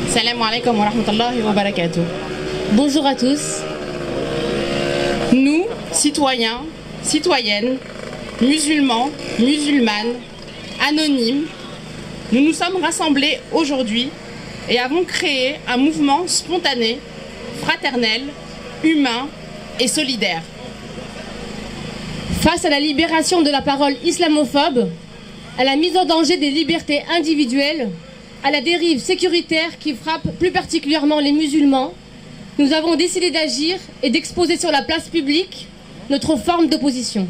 Salam alaikum wa rahmatullahi wa barakatuh. Bonjour à tous. Nous, citoyens, citoyennes, musulmans, musulmanes, anonymes, nous nous sommes rassemblés aujourd'hui et avons créé un mouvement spontané, fraternel, humain et solidaire. Face à la libération de la parole islamophobe, à la mise en danger des libertés individuelles, à la dérive sécuritaire qui frappe plus particulièrement les musulmans, nous avons décidé d'agir et d'exposer sur la place publique notre forme d'opposition.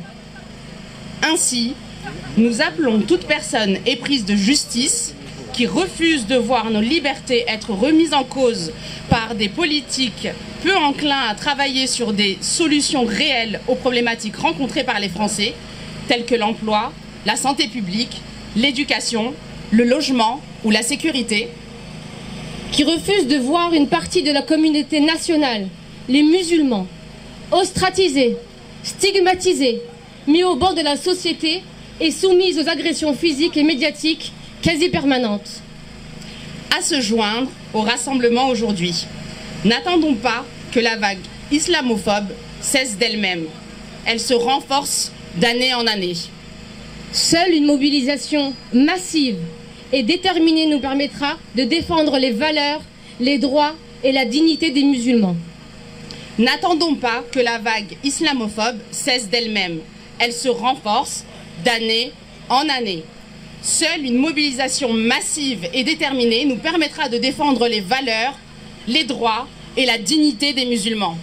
Ainsi, nous appelons toute personne éprise de justice qui refuse de voir nos libertés être remises en cause par des politiques peu enclins à travailler sur des solutions réelles aux problématiques rencontrées par les Français, telles que l'emploi, la santé publique, l'éducation, le logement ou la sécurité, qui refuse de voir une partie de la communauté nationale, les musulmans, ostracisés, stigmatisés, mis au bord de la société et soumis aux agressions physiques et médiatiques quasi permanentes. À se joindre au rassemblement aujourd'hui. N'attendons pas que la vague islamophobe cesse d'elle-même. Elle se renforce d'année en année. Seule une mobilisation massive et déterminée nous permettra de défendre les valeurs, les droits et la dignité des musulmans. N'attendons pas que la vague islamophobe cesse d'elle-même. Elle se renforce d'année en année. Seule une mobilisation massive et déterminée nous permettra de défendre les valeurs, les droits et la dignité des musulmans.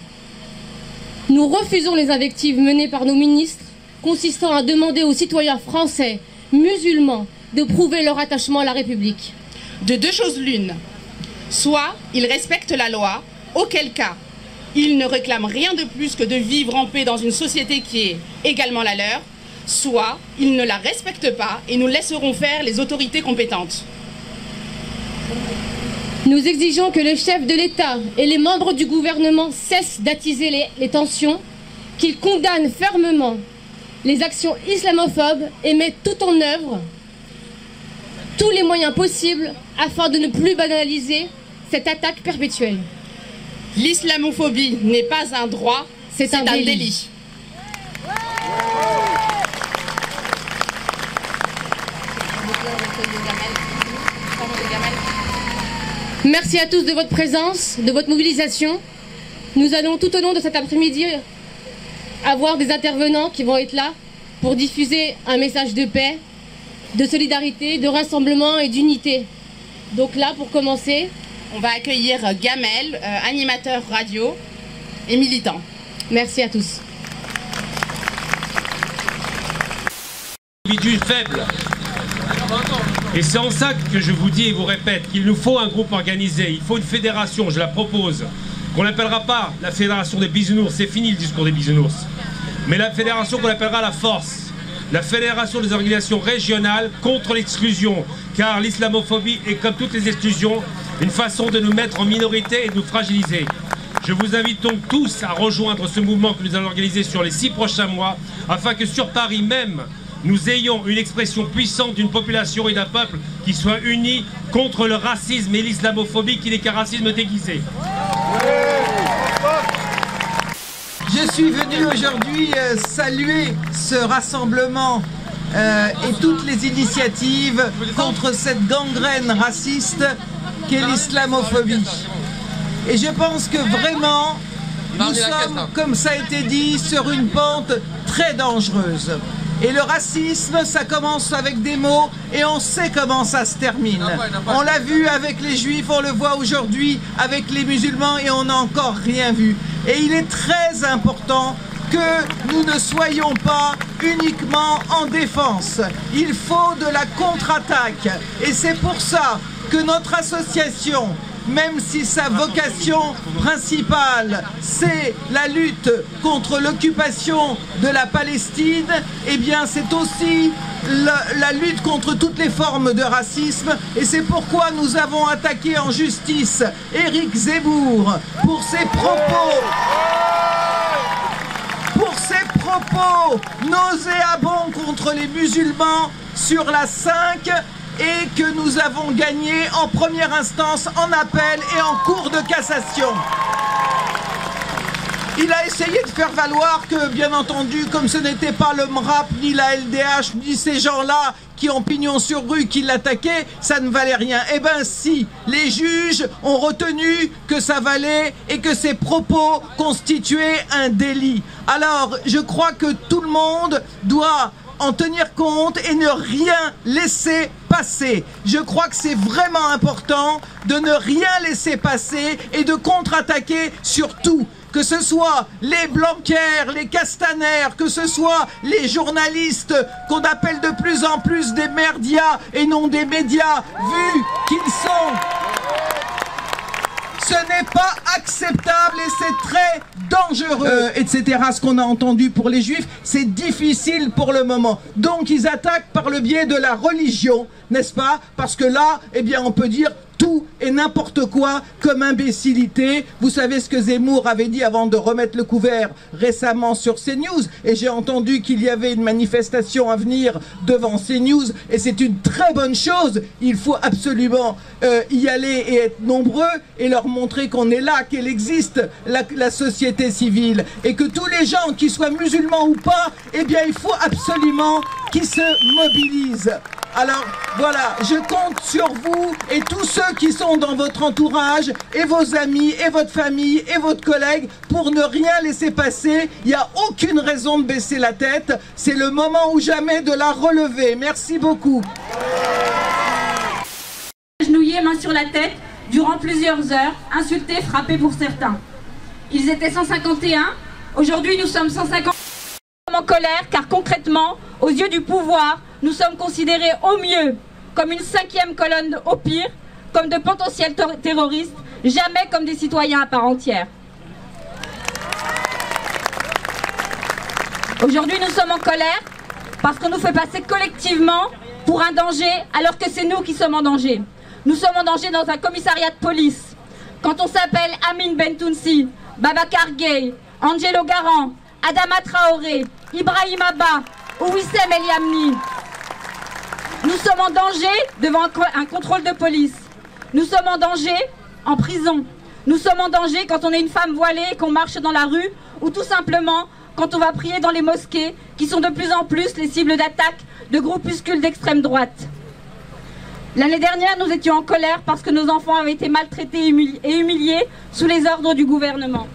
Nous refusons les invectives menées par nos ministres consistant à demander aux citoyens français, musulmans, de prouver leur attachement à la République. De deux choses l'une. Soit ils respectent la loi, auquel cas ils ne réclament rien de plus que de vivre en paix dans une société qui est également la leur, soit ils ne la respectent pas et nous laisserons faire les autorités compétentes. Nous exigeons que le chef de l'État et les membres du gouvernement cessent d'attiser les tensions, qu'ils condamnent fermement les actions islamophobes et mettent tout en œuvre tous les moyens possibles afin de ne plus banaliser cette attaque perpétuelle. L'islamophobie n'est pas un droit, c'est un délit. Merci à tous de votre présence, de votre mobilisation. Nous allons tout au long de cet après-midi avoir des intervenants qui vont être là pour diffuser un message de paix, de solidarité, de rassemblement et d'unité. Donc là, pour commencer, on va accueillir Gamel, animateur radio et militant. Merci à tous. Individu faible. Et c'est en ça que je vous dis et vous répète qu'il nous faut un groupe organisé, il faut une fédération, je la propose, qu'on n'appellera pas la fédération des bisounours, c'est fini le discours des bisounours, mais la fédération qu'on appellera la force, la fédération des organisations régionales contre l'exclusion, car l'islamophobie est comme toutes les exclusions, une façon de nous mettre en minorité et de nous fragiliser. Je vous invite donc tous à rejoindre ce mouvement que nous allons organiser sur les 6 prochains mois, afin que sur Paris même, nous ayons une expression puissante d'une population et d'un peuple qui soit unis contre le racisme et l'islamophobie qui n'est qu'un racisme déguisé. Je suis venu aujourd'hui saluer ce rassemblement et toutes les initiatives contre cette gangrène raciste qu'est l'islamophobie. Et je pense que vraiment, nous sommes, comme ça a été dit, sur une pente très dangereuse. Et le racisme, ça commence avec des mots et on sait comment ça se termine. On l'a vu avec les juifs, on le voit aujourd'hui avec les musulmans et on n'a encore rien vu. Et il est très important que nous ne soyons pas uniquement en défense. Il faut de la contre-attaque. Et c'est pour ça que notre association, même si sa vocation principale, c'est la lutte contre l'occupation de la Palestine, eh bien c'est aussi la lutte contre toutes les formes de racisme. Et c'est pourquoi nous avons attaqué en justice Éric Zemmour pour ses propos propos nauséabonds contre les musulmans sur la 5 et que nous avons gagné en première instance, en appel et en cour de cassation. Il a essayé de faire valoir que, bien entendu, comme ce n'était pas le MRAP, ni la LDH, ni ces gens-là qui ont pignon sur rue, qui l'attaquaient, ça ne valait rien. Eh ben si, les juges ont retenu que ça valait et que ces propos constituaient un délit. Alors, je crois que tout le monde doit en tenir compte et ne rien laisser passer. Je crois que c'est vraiment important de ne rien laisser passer et de contre-attaquer sur tout. Que ce soit les Blanquer, les Castaner, que ce soit les journalistes qu'on appelle de plus en plus des merdias et non des médias, vu qu'ils sont. Ce n'est pas acceptable et c'est très dangereux, etc. Ce qu'on a entendu pour les juifs, c'est difficile pour le moment. Donc ils attaquent par le biais de la religion, n'est-ce pas? Parce que là, eh bien, on peut dire tout et n'importe quoi comme imbécilité. Vous savez ce que Zemmour avait dit avant de remettre le couvert récemment sur CNews, et j'ai entendu qu'il y avait une manifestation à venir devant CNews, et c'est une très bonne chose. Il faut absolument y aller et être nombreux et leur montrer qu'on est là, qu'elle existe, la société civile, et que tous les gens, qu'ils soient musulmans ou pas, eh bien il faut absolument qu'ils se mobilisent. Alors voilà, je compte sur vous et tous ceux qui sont dans votre entourage, et vos amis, et votre famille, et votre collègue, pour ne rien laisser passer. Il n'y a aucune raison de baisser la tête. C'est le moment ou jamais de la relever. Merci beaucoup. Agenouillés, main sur la tête, durant plusieurs heures, insultés, frappés pour certains. Ils étaient 151, aujourd'hui nous sommes 150. Nous sommes en colère car concrètement, aux yeux du pouvoir, nous sommes considérés au mieux comme une 5e colonne, au pire comme de potentiels terroristes, jamais comme des citoyens à part entière. Aujourd'hui nous sommes en colère parce qu'on nous fait passer collectivement pour un danger alors que c'est nous qui sommes en danger. Nous sommes en danger dans un commissariat de police. Quand on s'appelle Amin Bentounsi, Babacar Gueye, Angelo Garant, Adama Traoré, Ibrahim Abba ou Wissem El Yamni. Nous sommes en danger devant un contrôle de police. Nous sommes en danger en prison. Nous sommes en danger quand on est une femme voilée et qu'on marche dans la rue, ou tout simplement quand on va prier dans les mosquées qui sont de plus en plus les cibles d'attaque de groupuscules d'extrême droite. L'année dernière, nous étions en colère parce que nos enfants avaient été maltraités et humiliés sous les ordres du gouvernement.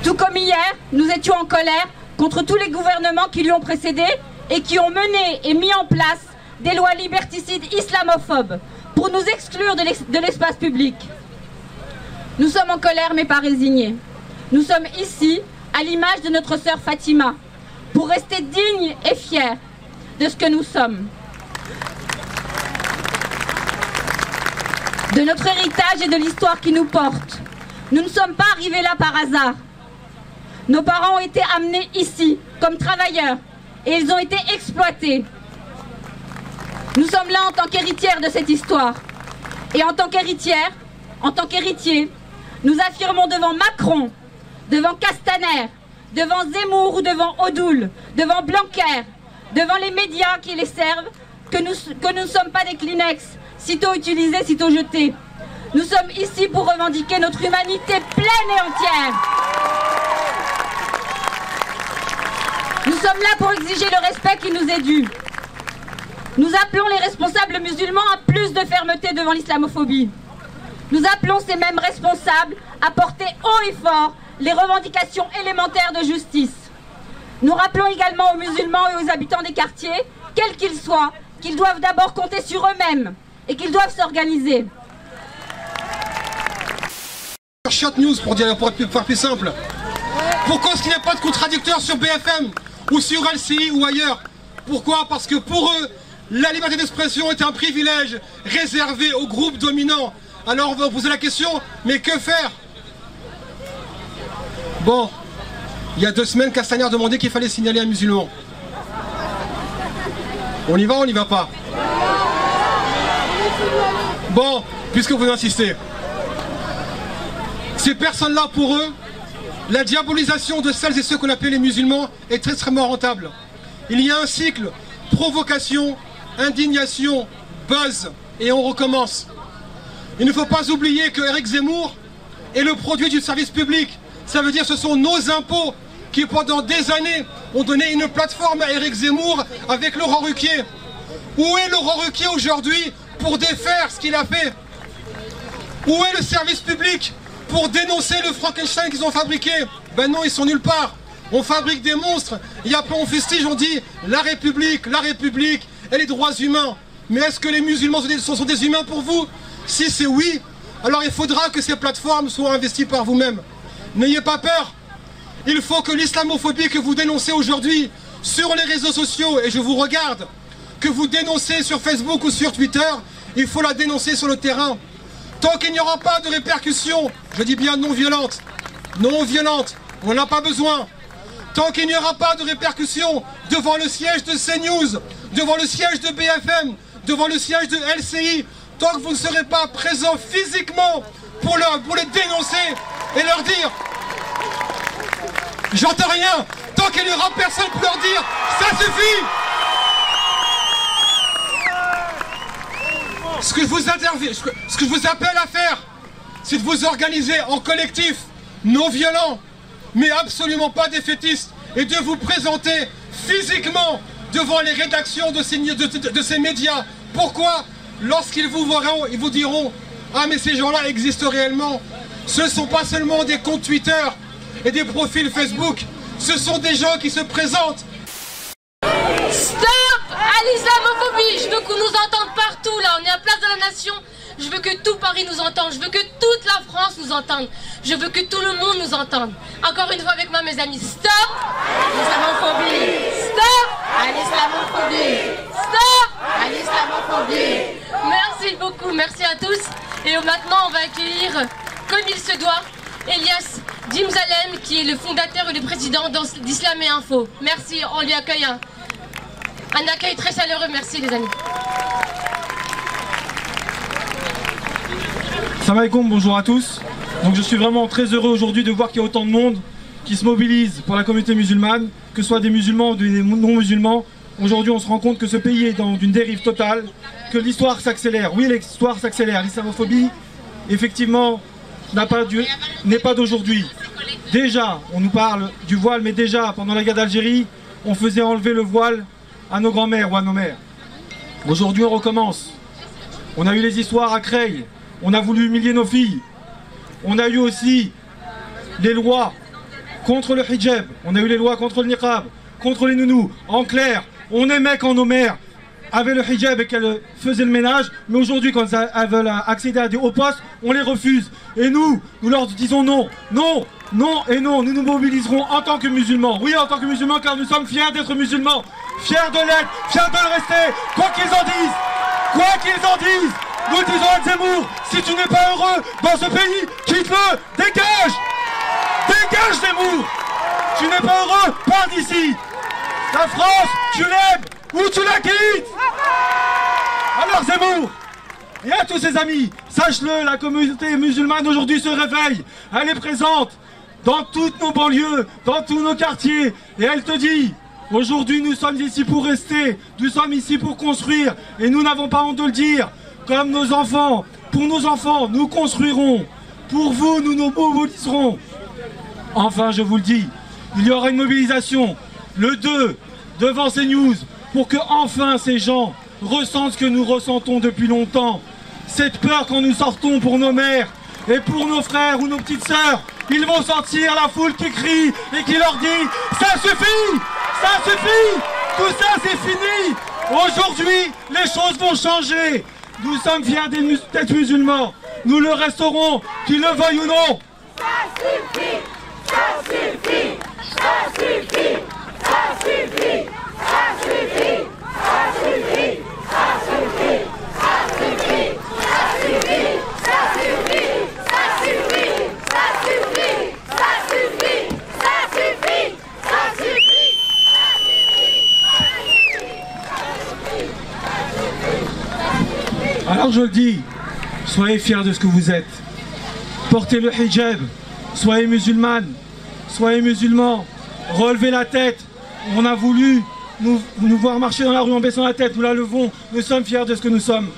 Tout comme hier, nous étions en colère contre tous les gouvernements qui lui ont précédé et qui ont mené et mis en place des lois liberticides islamophobes pour nous exclure de l'espace public. Nous sommes en colère mais pas résignés. Nous sommes ici, à l'image de notre sœur Fatima, pour rester dignes et fiers de ce que nous sommes. De notre héritage et de l'histoire qui nous porte. Nous ne sommes pas arrivés là par hasard. Nos parents ont été amenés ici comme travailleurs et ils ont été exploités. Nous sommes là en tant qu'héritières de cette histoire. Et en tant qu'héritières, en tant qu'héritiers, nous affirmons devant Macron, devant Castaner, devant Zemmour ou devant Odoul, devant Blanquer, devant les médias qui les servent, que nous ne sommes pas des Kleenex, sitôt utilisés, sitôt jetés. Nous sommes ici pour revendiquer notre humanité pleine et entière. Nous sommes là pour exiger le respect qui nous est dû. Nous appelons les responsables musulmans à plus de fermeté devant l'islamophobie. Nous appelons ces mêmes responsables à porter haut et fort les revendications élémentaires de justice. Nous rappelons également aux musulmans et aux habitants des quartiers, quels qu'ils soient, qu'ils doivent d'abord compter sur eux-mêmes et qu'ils doivent s'organiser. Shot News pour faire plus simple. Pourquoi est-ce qu'il n'y a pas de contradicteur sur BFM ou sur LCI ou ailleurs? Pourquoi? Parce que pour eux, la liberté d'expression est un privilège réservé aux groupes dominants. Alors on va poser la question, mais que faire? Bon, il y a 2 semaines, Castaner a demandé qu'il fallait signaler un musulman. On y va ou on n'y va pas? Bon, puisque vous insistez. Ces personnes-là, pour eux, La diabolisation de celles et ceux qu'on appelle les musulmans est extrêmement rentable. Il y a un cycle, provocation, indignation, buzz, et on recommence. Il ne faut pas oublier que Éric Zemmour est le produit du service public. Ça veut dire que ce sont nos impôts qui pendant des années ont donné une plateforme à Éric Zemmour avec Laurent Ruquier. Où est Laurent Ruquier aujourd'hui pour défaire ce qu'il a fait? Où est le service public pour dénoncer le Frankenstein qu'ils ont fabriqué? Ben non, ils sont nulle part. On fabrique des monstres, et après on fustige, on dit la République et les droits humains. Mais est-ce que les musulmans sont des humains pour vous? Si c'est oui, alors il faudra que ces plateformes soient investies par vous-même. N'ayez pas peur. Il faut que l'islamophobie que vous dénoncez aujourd'hui sur les réseaux sociaux, et je vous regarde, que vous dénoncez sur Facebook ou sur Twitter, il faut la dénoncer sur le terrain. Tant qu'il n'y aura pas de répercussions, je dis bien non violentes, on n'en a pas besoin. Tant qu'il n'y aura pas de répercussions devant le siège de CNews, devant le siège de BFM, devant le siège de LCI, tant que vous ne serez pas présents physiquement pour les dénoncer et leur dire « J'entends rien », tant qu'il n'y aura personne pour leur dire « Ça suffit !» Ce que je vous appelle à faire, c'est de vous organiser en collectif, non violent, mais absolument pas défaitiste, et de vous présenter physiquement devant les rédactions de ces médias. Pourquoi? Lorsqu'ils vous verront, ils vous diront « Ah mais ces gens-là existent réellement ». Ce ne sont pas seulement des comptes Twitter et des profils Facebook, ce sont des gens qui se présentent. Stop à l'islamophobie. Je veux qu'on nous entende partout là, on est à Place de la Nation. Je veux que tout Paris nous entende, je veux que toute la France nous entende. Je veux que tout le monde nous entende. Encore une fois avec moi mes amis, stop à l'islamophobie. Stop à l'islamophobie. Stop à l'islamophobie. Merci beaucoup, merci à tous. Et maintenant on va accueillir, comme il se doit, Elias Dimzalem, qui est le fondateur et le président d'Islam et Info. Merci, on lui accueille un accueil très chaleureux, merci les amis. Salam alaikum, bonjour à tous. Donc je suis vraiment très heureux aujourd'hui de voir qu'il y a autant de monde qui se mobilise pour la communauté musulmane, que ce soit des musulmans ou des non-musulmans. Aujourd'hui on se rend compte que ce pays est dans une dérive totale, que l'histoire s'accélère. Oui, l'histoire s'accélère, l'islamophobie effectivement n'est pas d'aujourd'hui. Déjà, on nous parle du voile, mais déjà pendant la guerre d'Algérie, on faisait enlever le voile à nos grands-mères ou à nos mères. Aujourd'hui on recommence. On a eu les histoires à Creil. On a voulu humilier nos filles. On a eu aussi les lois contre le hijab. On a eu les lois contre le niqab, contre les nounous. En clair, on aimait quand nos mères avaient le hijab et qu'elles faisaient le ménage. Mais aujourd'hui, quand elles veulent accéder à des hauts postes, on les refuse. Et nous leur disons non, non, non et non. Nous nous mobiliserons en tant que musulmans. Oui, en tant que musulmans, car nous sommes fiers d'être musulmans. Fiers de l'être, fiers de le rester. Quoi qu'ils en disent. Quoi qu'ils en disent. Nous disons à Zemmour, si tu n'es pas heureux dans ce pays, quitte-le, dégage! Dégage Zemmour! Tu n'es pas heureux, pars d'ici! La France, tu l'aimes ou tu la quittes! Alors Zemmour, et à tous ses amis, sache-le, la communauté musulmane aujourd'hui se réveille. Elle est présente dans toutes nos banlieues, dans tous nos quartiers, et elle te dit, aujourd'hui nous sommes ici pour rester, nous sommes ici pour construire, et nous n'avons pas honte de le dire. Comme nos enfants, pour nos enfants, nous construirons. Pour vous, nous nous mobiliserons. Enfin, je vous le dis, il y aura une mobilisation le 2 devant CNews pour que enfin ces gens ressentent ce que nous ressentons depuis longtemps. Cette peur quand nous sortons pour nos mères et pour nos frères ou nos petites sœurs. Ils vont sentir la foule qui crie et qui leur dit « Ça suffit! Ça suffit! Tout ça, c'est fini! Aujourd'hui, les choses vont changer !» Nous sommes fiers d'être musulmans. Nous le resterons, qu'ils le veuillent ou non. Ça suffit, ça suffit, ça suffit, ça suffit, ça suffit, ça suffit, ça suffit, ça suffit, ça suffit, ça suffit, ça suffit, ça suffit, ça suffit, ça suffit, ça suffit. Alors je le dis, soyez fiers de ce que vous êtes. Portez le hijab, soyez musulmane. soyez musulmans, relevez la tête. On a voulu nous voir marcher dans la rue en baissant la tête, nous la levons, nous sommes fiers de ce que nous sommes.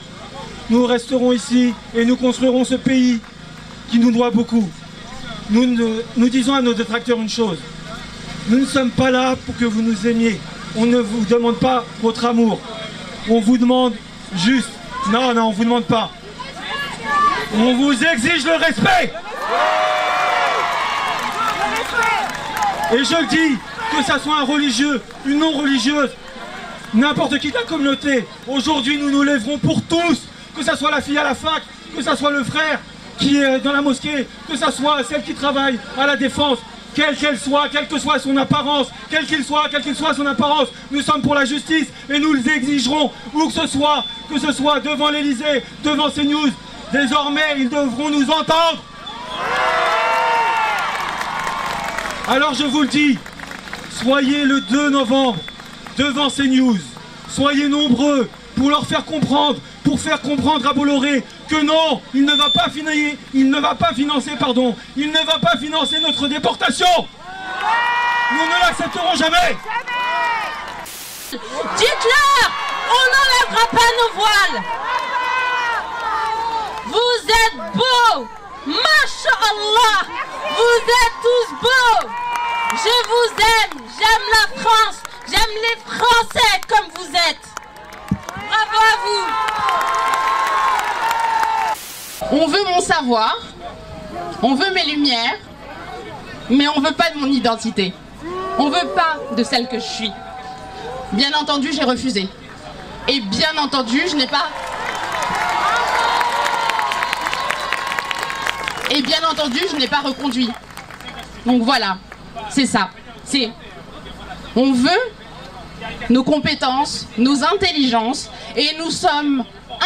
Nous resterons ici et nous construirons ce pays qui nous doit beaucoup. Nous disons à nos détracteurs une chose, nous ne sommes pas là pour que vous nous aimiez. On ne vous demande pas votre amour. On vous demande juste... Non, on ne vous demande pas. On vous exige le respect. Et je le dis, que ça soit un religieux, une non-religieuse, n'importe qui de la communauté, aujourd'hui nous nous lèverons pour tous, que ça soit la fille à la fac, que ça soit le frère qui est dans la mosquée, que ça soit celle qui travaille à la défense, quelle qu'elle soit, quelle que soit son apparence, quelle qu'il soit son apparence, nous sommes pour la justice et nous l'exigerons où que ce soit devant l'Elysée, devant CNews, désormais ils devront nous entendre. Alors je vous le dis, soyez le 2 novembre devant CNews, soyez nombreux pour leur faire comprendre, pour faire comprendre à Bolloré que non, il ne va pas financer notre déportation. Nous ne l'accepterons jamais. Dites-leur, on n'enlèvera pas nos voiles. Vous êtes beaux, Masha'Allah, vous êtes tous beaux. Je vous aime, j'aime la France, j'aime les Français comme vous êtes. Bravo à vous. On veut mon savoir, on veut mes lumières, mais on veut pas de mon identité. On veut pas de celle que je suis. Bien entendu, j'ai refusé. Et bien entendu, je n'ai pas... Et bien entendu, je n'ai pas reconduit. Donc voilà, c'est ça. On veut nos compétences, nos intelligences, et nous sommes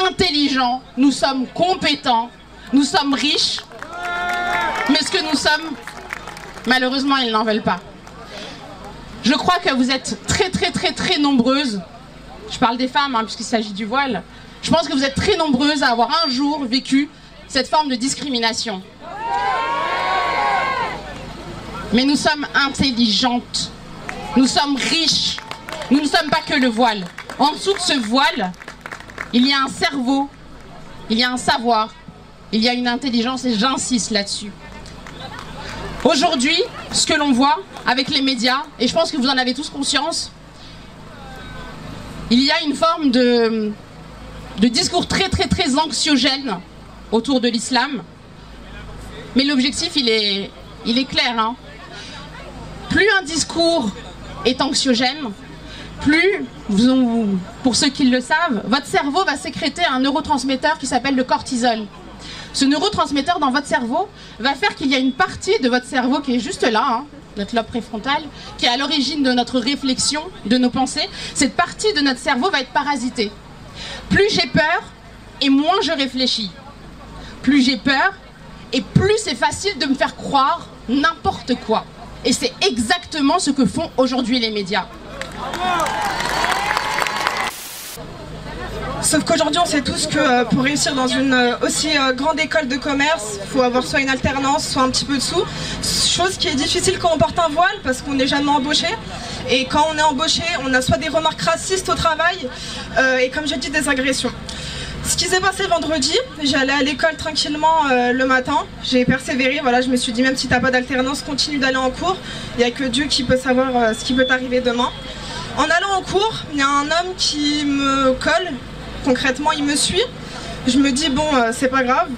intelligents, nous sommes compétents, nous sommes riches, mais ce que nous sommes, malheureusement, ils n'en veulent pas. Je crois que vous êtes très nombreuses, je parle des femmes, puisqu'il s'agit du voile, je pense que vous êtes très nombreuses à avoir un jour vécu cette forme de discrimination. Mais nous sommes intelligentes, nous sommes riches, nous ne sommes pas que le voile. En dessous de ce voile, il y a un cerveau, il y a un savoir, il y a une intelligence, et j'insiste là-dessus. Aujourd'hui, ce que l'on voit avec les médias, et je pense que vous en avez tous conscience, il y a une forme de discours très anxiogène autour de l'islam. Mais l'objectif, il est clair, hein. Plus un discours est anxiogène, plus, pour ceux qui le savent, votre cerveau va sécréter un neurotransmetteur qui s'appelle le cortisol. Ce neurotransmetteur dans votre cerveau va faire qu'il y a une partie de votre cerveau qui est juste là, hein, notre lobe préfrontal, qui est à l'origine de notre réflexion, de nos pensées. Cette partie de notre cerveau va être parasitée. Plus j'ai peur et moins je réfléchis. Plus j'ai peur et plus c'est facile de me faire croire n'importe quoi. Et c'est exactement ce que font aujourd'hui les médias. Sauf qu'aujourd'hui, on sait tous que pour réussir dans une aussi grande école de commerce, il faut avoir soit une alternance, soit un petit peu de sous. Chose qui est difficile quand on porte un voile, parce qu'on n'est jamais embauché. Et quand on est embauché, on a soit des remarques racistes au travail, et comme j'ai dit, des agressions. Ce qui s'est passé vendredi, j'allais à l'école tranquillement le matin, j'ai persévéré, voilà, je me suis dit même si t'as pas d'alternance, continue d'aller en cours, il n'y a que Dieu qui peut savoir ce qui peut t'arriver demain. En allant en cours, il y a un homme qui me colle, concrètement il me suit, je me dis bon c'est pas grave.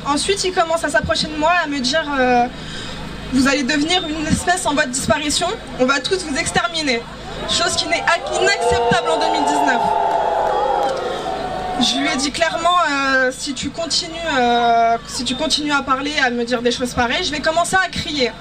Ensuite il commence à s'approcher de moi, à me dire vous allez devenir une espèce en voie de disparition, on va tous vous exterminer. Chose qui n'est inacceptable en 2019. Je lui ai dit clairement, si tu continues à parler, à me dire des choses pareilles, je vais commencer à crier.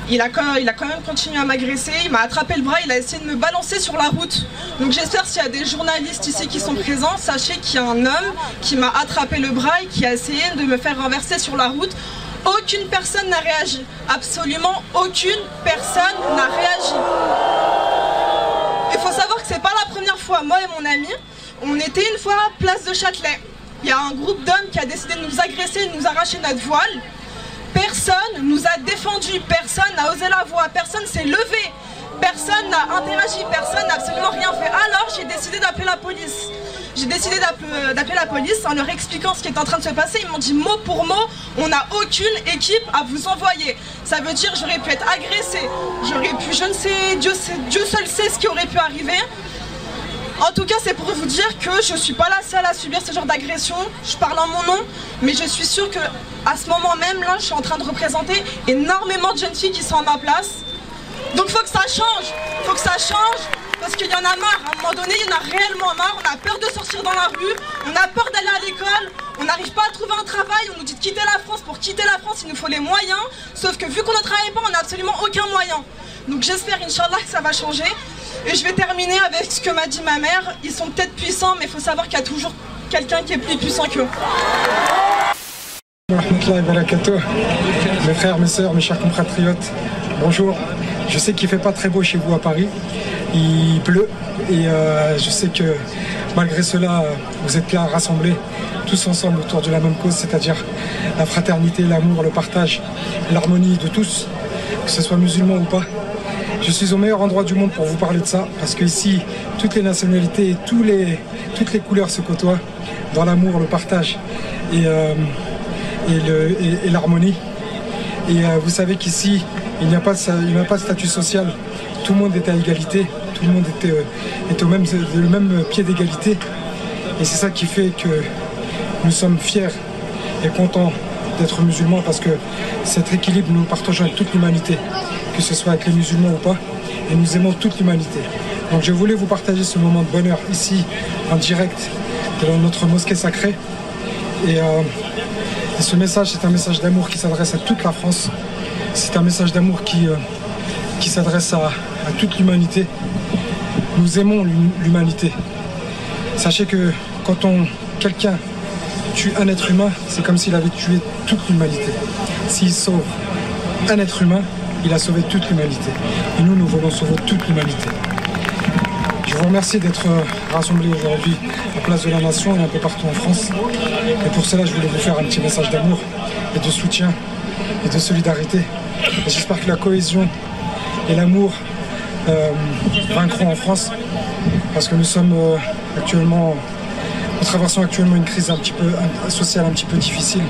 Il a quand même continué à m'agresser, il m'a attrapé le bras, il a essayé de me balancer sur la route. Donc j'espère s'il y a des journalistes ici qui sont présents, sachez qu'il y a un homme qui m'a attrapé le bras et qui a essayé de me faire renverser sur la route. Aucune personne n'a réagi. Absolument aucune personne n'a réagi. Il faut savoir que c'est pas la première fois. Moi et mon ami, on était une fois place de Châtelet. Il y a un groupe d'hommes qui a décidé de nous agresser, de nous arracher notre voile. Personne nous a défendu, personne n'a osé la voix, personne s'est levé, personne n'a interagi, personne n'a absolument rien fait. Alors j'ai décidé d'appeler la police. J'ai décidé d'appeler la police en leur expliquant ce qui est en train de se passer. Ils m'ont dit mot pour mot, on n'a aucune équipe à vous envoyer. Ça veut dire j'aurais pu être agressée, j'aurais pu, je ne sais, Dieu seul sait ce qui aurait pu arriver. En tout cas, c'est pour vous dire que je ne suis pas la seule à subir ce genre d'agression. Je parle en mon nom, mais je suis sûre que à ce moment même, là, je suis en train de représenter énormément de jeunes filles qui sont à ma place. Donc faut que ça change, faut que ça change, parce qu'il y en a marre. À un moment donné, il y en a réellement marre. On a peur de sortir dans la rue, on a peur d'aller à l'école, on n'arrive pas à trouver un travail, on nous dit de quitter la France. Pour quitter la France, il nous faut les moyens, sauf que vu qu'on ne travaille pas, on n'a absolument aucun moyen. Donc j'espère, Inch'Allah, que ça va changer. Et je vais terminer avec ce que m'a dit ma mère. Ils sont peut-être puissants, mais il faut savoir qu'il y a toujours quelqu'un qui est plus puissant qu'eux. Mes frères, mes sœurs, mes chers compatriotes, bonjour. Je sais qu'il ne fait pas très beau chez vous à Paris, il pleut et je sais que malgré cela, vous êtes là rassemblés tous ensemble autour de la même cause, c'est-à-dire la fraternité, l'amour, le partage, l'harmonie de tous, que ce soit musulman ou pas. Je suis au meilleur endroit du monde pour vous parler de ça, parce qu'ici, toutes les nationalités et toutes les couleurs se côtoient dans l'amour, le partage et l'harmonie. Et vous savez qu'ici, il n'y a pas de statut social, tout le monde est à égalité, tout le monde est au même pied d'égalité. Et c'est ça qui fait que nous sommes fiers et contents d'être musulmans, parce que cet équilibre, nous le partageons avec toute l'humanité, que ce soit avec les musulmans ou pas, et nous aimons toute l'humanité. Donc je voulais vous partager ce moment de bonheur ici, en direct, dans notre mosquée sacrée. Et ce message, c'est un message d'amour qui s'adresse à toute la France. C'est un message d'amour qui s'adresse à toute l'humanité. Nous aimons l'humanité. Sachez que quand quelqu'un tue un être humain, c'est comme s'il avait tué toute l'humanité. S'il sauve un être humain, il a sauvé toute l'humanité. Et nous voulons sauver toute l'humanité. Je vous remercie d'être rassemblés aujourd'hui à Place de la Nation et un peu partout en France. Et pour cela, je voulais vous faire un petit message d'amour et de soutien et de solidarité. Et j'espère que la cohésion et l'amour vaincront en France, parce que nous traversons actuellement une crise sociale un petit peu difficile.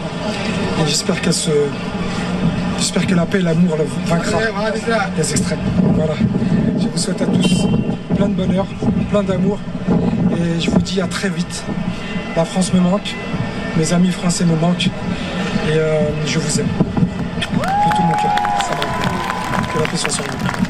Et j'espère que la paix et l'amour vaincra les extrêmes. Voilà. Je vous souhaite à tous plein de bonheur, plein d'amour, et je vous dis à très vite. La France me manque, mes amis français me manquent, et je vous aime. De tout mon cœur. Que la paix soit sur vous.